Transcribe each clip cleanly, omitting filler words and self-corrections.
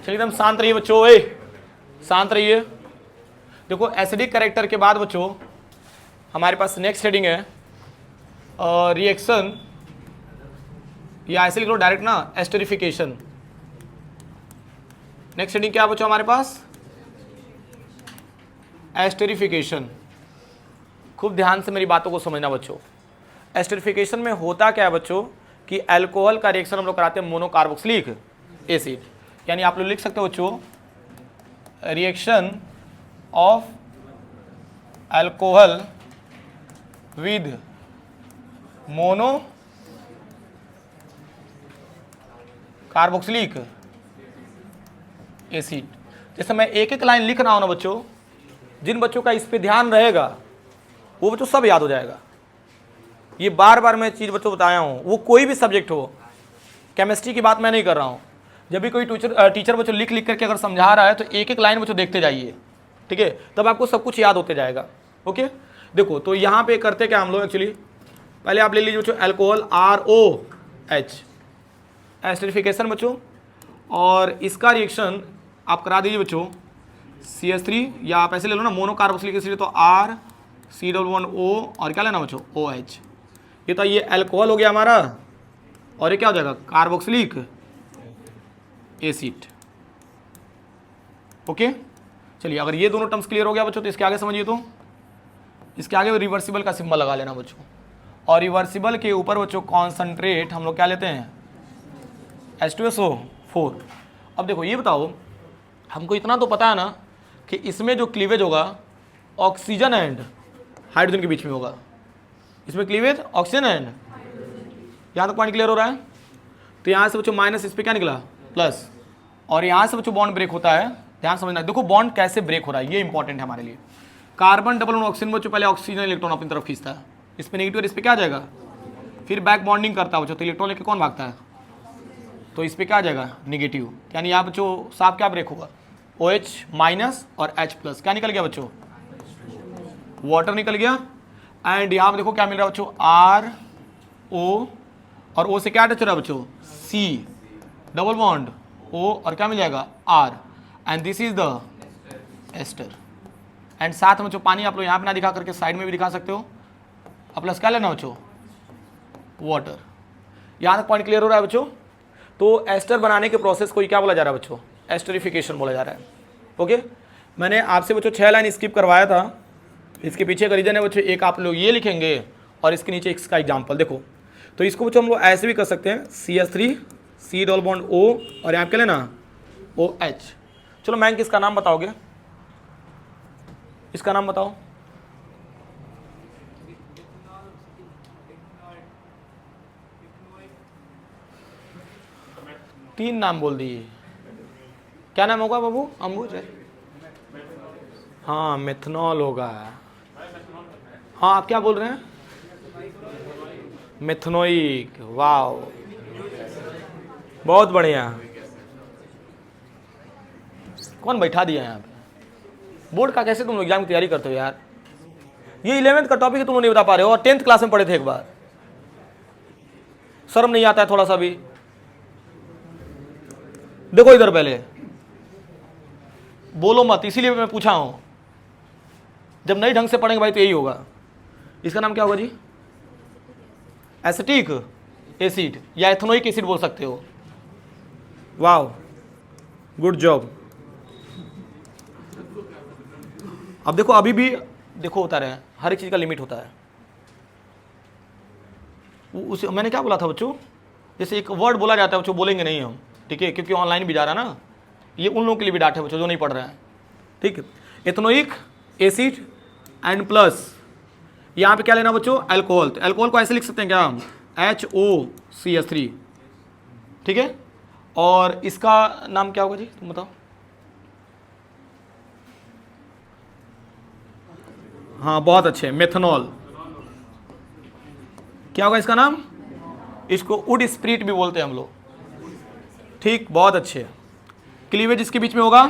चलिए एकदम शांत रहिए बच्चों, ए शांत रहिए। देखो एसिडिक कैरेक्टर के बाद बच्चों हमारे पास नेक्स्ट हेडिंग है रिएक्शन, या ऐसे लिख लो डायरेक्ट ना, एस्टरिफिकेशन। नेक्स्ट हेडिंग क्या बच्चों हमारे पास? एस्टरिफिकेशन। खूब ध्यान से मेरी बातों को समझना बच्चों। एस्टरिफिकेशन में होता क्या है बच्चों कि अल्कोहल का रिएक्शन हम लोग कराते हैं मोनोकार्बोक्सिलिक एसिड, यानी आप लोग लिख सकते हो बच्चों reaction of alcohol with mono carboxylic acid. जैसे मैं एक एक लाइन लिख रहा हूं ना बच्चों, जिन बच्चों का इस पे ध्यान रहेगा वो बच्चों सब याद हो जाएगा। ये बार बार मैं चीज़ बच्चों बताया हूँ, वो कोई भी सब्जेक्ट हो, केमिस्ट्री की बात मैं नहीं कर रहा हूँ। जब भी कोई टीचर बच्चों लिख लिख करके अगर समझा रहा है तो एक एक लाइन बच्चों देखते जाइए, ठीक है, तब आपको सब कुछ याद होते जाएगा। ओके, देखो तो यहाँ पे करते क्या हम लोग एक्चुअली, पहले आप ले लीजिए बच्चों अल्कोहल ROH एस्टरिफिकेशन बच्चों, और इसका रिएक्शन आप करा दीजिए बच्चों CH3, या आप ऐसे ले लो ना मोनोकार्बोक्सिलिक एसिड, तो R(C)O और क्या लेना बच्चों OH। ये तो ये अल्कोहल हो गया हमारा, और ये क्या हो जाएगा कार्बोक्सिलिक एसिड। ओके, चलिए अगर ये दोनों टर्म्स क्लियर हो गया बच्चों तो इसके आगे समझिए, तो इसके आगे रिवर्सिबल का सिंबल लगा लेना बच्चों, और रिवर्सिबल के ऊपर बच्चों कॉन्सेंट्रेट हम लोग क्या लेते हैं H2SO4। अब देखो ये बताओ, हमको इतना तो पता है ना कि इसमें जो क्लीवेज होगा ऑक्सीजन एंड हाइड्रोजन के बीच में होगा। इसमें क्लीवेज ऑक्सीजन एंड, यहाँ तक पॉइंट क्लियर हो रहा है? तो यहाँ से बच्चों माइनस, इस पर क्या निकला प्लस, और यहाँ से बच्चों बॉन्ड ब्रेक होता है। ध्यान समझना, देखो बॉन्ड कैसे ब्रेक हो रहा है, ये इंपॉर्टेंट है हमारे लिए। कार्बन डबल बॉन्ड ऑक्सीजन बच्चों पहले ऑक्सीजन इलेक्ट्रॉन अपनी तरफ खींचता है, इस पर नेगेटिव और इस पर क्या आ जाएगा, फिर बैक बॉन्डिंग करता है बच्चों, तो इलेक्ट्रॉन लेके कौन भागता है, तो इस पर क्या आ जाएगा निगेटिव, यानी यहाँ बच्चों साफ क्या ब्रेक होगा OH माइनस और H प्लस, क्या निकल गया बच्चों वाटर निकल गया। एंड यहाँ पर देखो क्या मिल रहा है बच्चों RO, और O से क्या अटैच हो रहा है बच्चों C डबल बॉन्ड O, और क्या मिल जाएगा R, and this is the ester. And साथ में बच्चों पानी आप लोग यहाँ पे ना दिखा करके साइड में भी दिखा सकते हो, और प्लस क्या लेना बच्चों वाटर। यहाँ तक पॉइंट क्लियर हो रहा है बच्चों? तो एस्टर बनाने के प्रोसेस को क्या बोला जा रहा है बच्चों, एस्टरिफिकेशन बोला जा रहा है। ओके, मैंने आपसे बच्चों 6 लाइन स्किप करवाया था, इसके पीछे का रीजन है बच्चों, एक आप लोग ये लिखेंगे और इसके नीचे इसका एग्जाम्पल देखो। तो इसको बच्चों हम लोग ऐसे भी कर सकते हैं CH3 C double bond O, और यहाँ क्या लेना OH। चलो मैं किसका नाम बताओगे, इसका नाम बताओ। तीन नाम बोल दिए, क्या नाम होगा बाबू अम्बुज? हाँ मेथनॉल होगा। हाँ आप क्या बोल रहे हैं? मेथनोइक, वाओ बहुत बढ़िया। कौन बैठा दिया यहाँ पे? बोर्ड का कैसे तुम लोग एग्जाम की तैयारी करते हो यार? ये 11th का टॉपिक है, तुम लोग नहीं बता पा रहे हो, और 10th क्लास में पढ़े थे एक बार। शर्म नहीं आता है थोड़ा सा भी? देखो इधर पहले बोलो मत, इसीलिए मैं पूछा हूं। जब नई ढंग से पढ़ेंगे भाई तो यही होगा। इसका नाम क्या होगा जी? एसिटिक एसिड या एथनोइक एसिड बोल सकते हो। Wow good job. अब देखो अभी भी देखो होता रहे, हर एक चीज का लिमिट होता है। उसे मैंने क्या बोला था बच्चों, जैसे एक वर्ड बोला जाता है बच्चों, बोलेंगे नहीं हम, ठीक है, क्योंकि ऑनलाइन भी जा रहा है ना, ये उन लोगों के लिए भी डांट है बच्चों जो नहीं पढ़ रहे हैं, ठीक है। एथनोइक एसिड एंड प्लस यहाँ पे क्या लेना बच्चों अल्कोहल। तो अल्कोहल को ऐसे लिख सकते हैं क्या हम HOCH3, ठीक है। और इसका नाम क्या होगा जी तुम बताओ? हाँ बहुत अच्छे, मेथनॉल। क्या होगा इसका नाम? इसको वुड स्प्रिट भी बोलते हैं हम लोग, ठीक, बहुत अच्छे। क्लीवेज इसके बीच में होगा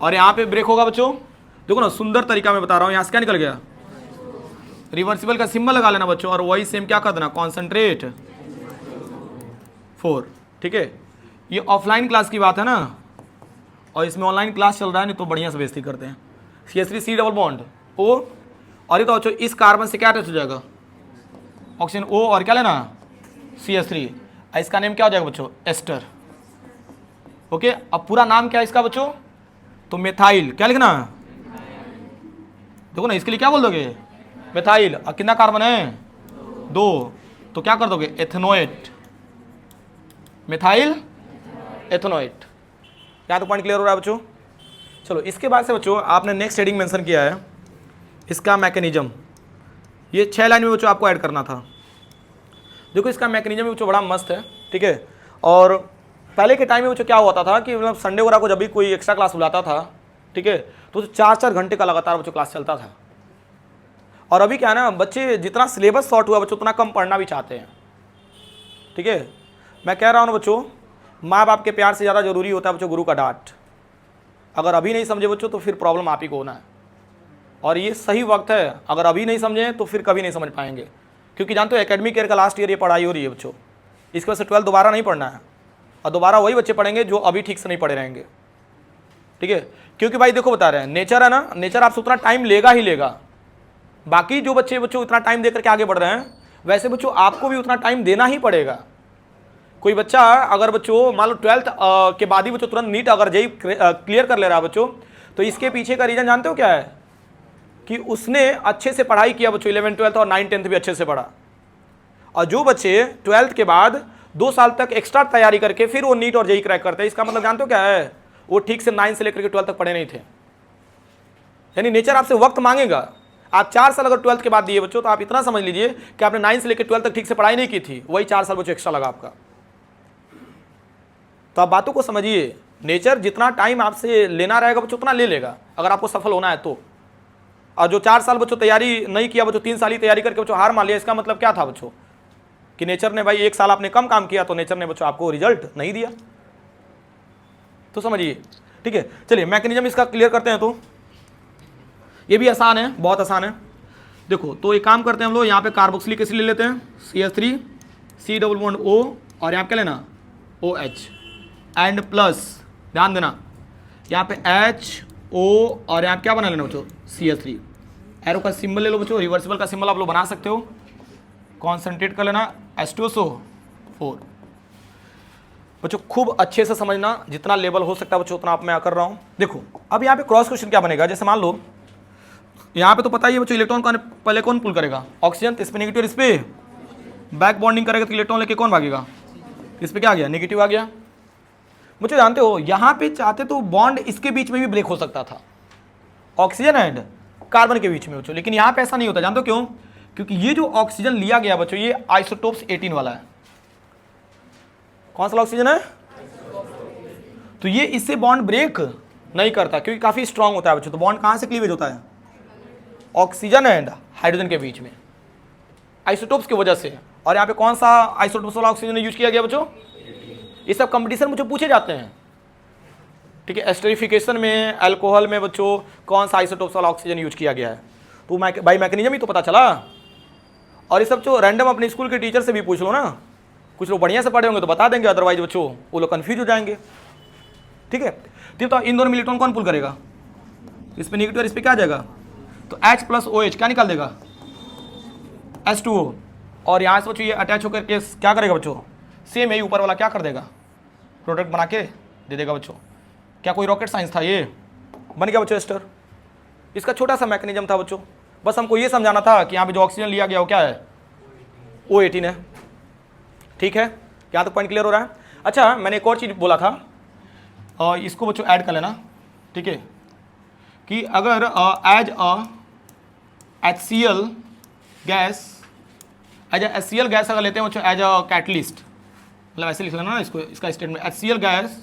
और यहाँ पे ब्रेक होगा बच्चों। देखो ना सुंदर तरीका मैं बता रहा हूँ, यहाँ से क्या निकल गया, रिवर्सिबल का सिंबल लगा लेना बच्चों, और वही सेम क्या कर देना, कॉन्सेंट्रेट 4, ठीक है। ये ऑफलाइन क्लास की बात है ना, और इसमें ऑनलाइन क्लास चल रहा है, नहीं तो बढ़िया से बेइज्जती करते हैं। CH3 C double bond O, और ये तो बच्चों इस कार्बन से क्या अटैच हो जाएगा, ऑक्सीजन O, और क्या लेना CH3, इसका नेम क्या हो जाएगा बच्चों, एस्टर। ओके, अब पूरा नाम क्या है इसका बच्चों, तो मेथाइल, क्या लिखना, देखो ना इसके लिए क्या बोल दोगे, मेथाइल। और कितना कार्बन है, 2, तो क्या कर दोगे, एथेनोएट, मेथाइल एथेनोएट। क्या तो पॉइंट क्लियर हो रहा है बच्चों। चलो इसके बाद से बच्चों आपने नेक्स्ट हेडिंग मेंशन किया है इसका मैकेनिज्म, ये 6 लाइन में बच्चों आपको ऐड करना था। देखो इसका मैकेनिज्म बच्चों बड़ा मस्त है, ठीक है। और पहले के टाइम में बच्चों क्या होता था कि मतलब संडे वगैरह को जब भी कोई एक्स्ट्रा क्लास बुलाता था, ठीक है, तो 4-4 घंटे का लगातार बच्चों क्लास चलता था। और अभी क्या है ना, बच्चे जितना सिलेबस शॉर्ट हुआ बच्चों उतना कम पढ़ना भी चाहते हैं, ठीक है। मैं कह रहा हूँ ना बच्चों, माँ बाप के प्यार से ज़्यादा जरूरी होता है बच्चों गुरु का डांट। अगर अभी नहीं समझे बच्चों तो फिर प्रॉब्लम आप ही को होना है, और ये सही वक्त है। अगर अभी नहीं समझे तो फिर कभी नहीं समझ पाएंगे, क्योंकि जानते हो एकेडमिक ईयर का लास्ट ईयर ये पढ़ाई हो रही है बच्चों, इसकी वजह से 12 दोबारा नहीं पढ़ना है, और दोबारा वही बच्चे पढ़ेंगे जो अभी ठीक से नहीं पढ़े रहेंगे, ठीक है। क्योंकि भाई देखो बता रहे हैं, नेचर है ना, नेचर आपसे उतना टाइम लेगा ही लेगा। बाकी जो बच्चे बच्चों उतना टाइम देकर के आगे बढ़ रहे हैं, वैसे बच्चों आपको भी उतना टाइम देना ही पड़ेगा। कोई बच्चा अगर बच्चों मान लो 12th के बाद ही बच्चों तुरंत नीट अगर जेई क्लियर कर ले रहा है बच्चों, तो इसके पीछे का रीजन जानते हो क्या है, कि उसने अच्छे से पढ़ाई किया बच्चों, 11th 12th और 9th 10th भी अच्छे से पढ़ा। और जो बच्चे 12th के बाद 2 साल तक एक्स्ट्रा तैयारी करके फिर वो नीट और जेई क्रैक करते हैं, इसका मतलब जानते हो क्या है, वो ठीक से 9 से लेकर के 12 तक पढ़े नहीं थे। यानी नेचर आपसे वक्त मांगेगा। आप 4 साल अगर 12th के बाद दिए बच्चों, तो आप इतना समझ लीजिए कि आपने 9 से लेकर 12 तक ठीक से पढ़ाई नहीं की थी, वही 4 साल बच्चों एक्स्ट्रा लगा आपका। तो आप बातों को समझिए, नेचर जितना टाइम आपसे लेना रहेगा बच्चों उतना ले लेगा, अगर आपको सफल होना है तो। और जो 4 साल बच्चों तैयारी नहीं किया बच्चों, 3 साल ही तैयारी करके बच्चों हार मान लिया, इसका मतलब क्या था बच्चों, कि नेचर ने भाई 1 साल आपने कम काम किया तो नेचर ने बच्चों आपको रिजल्ट नहीं दिया। तो समझिए, ठीक है। चलिए मैकेनिज्म इसका क्लियर करते हैं। तो ये भी आसान है, बहुत आसान है। देखो तो एक काम करते हैं हम लोग, यहाँ पे कार्बोक्सिलिक एसिड ले लेते हैं, CH3 C double bond O, और यहाँ क्या लेना OH एंड प्लस, ध्यान देना यहाँ पे HO, और यहाँ क्या बना लेना बच्चों CH3। एरो का सिंबल ले लो बच्चों, रिवर्सिबल का सिंबल आप लोग बना सकते हो। कॉन्सेंट्रेट कर लेना H2SO4। बच्चों खूब अच्छे से समझना, जितना लेवल हो सकता है बच्चों उतना आप मैं कर रहा हूँ। देखो अब यहाँ पे क्रॉस क्वेश्चन क्या बनेगा, जैसे मान लो यहाँ पे तो पता ही है बच्चों इलेक्ट्रॉन कौन पहले कौन पुल करेगा, ऑक्सीजन। तो इस पे नेगेटिव, इस पे बैक बॉन्डिंग करेगा तो इलेक्ट्रॉन लेके कौन भागेगा, इस पे क्या आ गया, नेगेटिव आ गया। मुझे जानते हो यहाँ पे चाहते तो बॉन्ड इसके बीच में भी ब्रेक हो सकता था, ऑक्सीजन एंड कार्बन के बीच में बच्चों, लेकिन यहाँ पे ऐसा नहीं होता। जानते हो क्यों, क्योंकि ये जो ऑक्सीजन लिया गया बच्चों ये आइसोटोप्स 18 वाला है। कौन सा ऑक्सीजन है, तो ये इससे बॉन्ड ब्रेक नहीं करता क्योंकि काफी स्ट्रांग होता है बच्चों। तो बॉन्ड कहां से क्लीवेज होता है, ऑक्सीजन एंड हाइड्रोजन के बीच में, आइसोटोप्स की वजह से। और यहाँ पे कौन सा आइसोटोप्स वाला ऑक्सीजन यूज किया गया बच्चों, ये सब कंपटीशन मुझे पूछे जाते हैं, ठीक है। एस्टरिफिकेशन में, अल्कोहल में बच्चों कौन सा आइसोटोप्स वाला ऑक्सीजन यूज किया गया है, तो बाई मैकेनिज्म ही तो पता चला। और ये सब जो रैंडम अपने स्कूल के टीचर से भी पूछ लो ना, कुछ लोग बढ़िया से पढ़े होंगे तो बता देंगे, अदरवाइज बच्चों वो लोग कंफ्यूज हो जाएंगे, ठीक है। तो इन दोनों में इलेक्ट्रॉन कौन पुल करेगा, इस पे नेगेटिव और इस पे क्या आ जाएगा, तो H प्लस OH क्या निकाल देगा, H2O। और यहाँ से बच्चों ये अटैच होकर के क्या करेगा बच्चों, सेम यही ऊपर वाला क्या कर देगा, प्रोडक्ट बना के दे देगा बच्चों। क्या कोई रॉकेट साइंस था, ये बन गया बच्चों एस्टर। इसका छोटा सा मैकेनिज्म था बच्चों, बस हमको ये समझाना था कि यहाँ पे जो ऑक्सीजन लिया गया वो क्या है, O18 है, ठीक है। यहाँ तक पॉइंट क्लियर हो रहा है। अच्छा मैंने एक और चीज़ बोला था, और इसको बच्चों ऐड कर लेना, ठीक है, कि अगर as HCl gas, as HCl gas अगर लेते हैं बच्चों एज अ कैटलिस्ट, मतलब ऐसे लिख लेना ना इसको, इसका statement HCl gas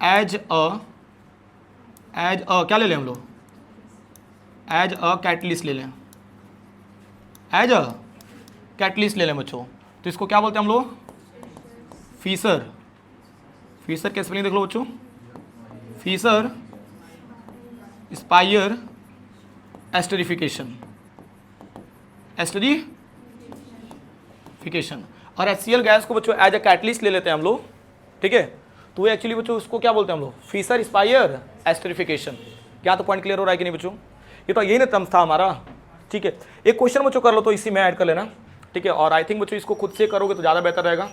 as a क्या ले लें हम लोग, एज अ कैटलिस्ट ले लें, एज अ कैटलिस्ट ले लें बच्चों, तो इसको क्या बोलते हैं हम लोग, फीसर। फीसर के स्पेलिंग देख लो बच्चों, फीसर स्पायर एस्टरिफिकेशन, एस्टरिफिकेशन। और HCl गैस को बच्चों एज अ कैटलिस्ट ले लेते हैं हम लोग, ठीक है। तो एक्चुअली बच्चों उसको क्या बोलते हैं हम लोग, फिशर स्पायर एस्टरिफिकेशन। क्या तो पॉइंट क्लियर हो रहा है कि नहीं बच्चों? ये तो यही ना टर्म्स था हमारा, ठीक है। एक क्वेश्चन बच्चों कर लो तो इसी में ऐड कर लेना, ठीक है। और आई थिंक बच्चों इसको खुद से करोगे तो ज़्यादा बेहतर रहेगा,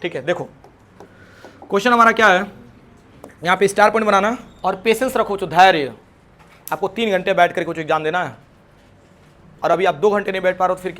ठीक है। देखो क्वेश्चन हमारा क्या है, यहाँ पे स्टार पॉइंट बनाना और पेशेंस रखो बच्चों, धैर्य। आपको 3 घंटे बैठ करके कुछ एग्जाम देना है और अभी आप 2 घंटे नहीं बैठ पा रहे हो तो फिर क्या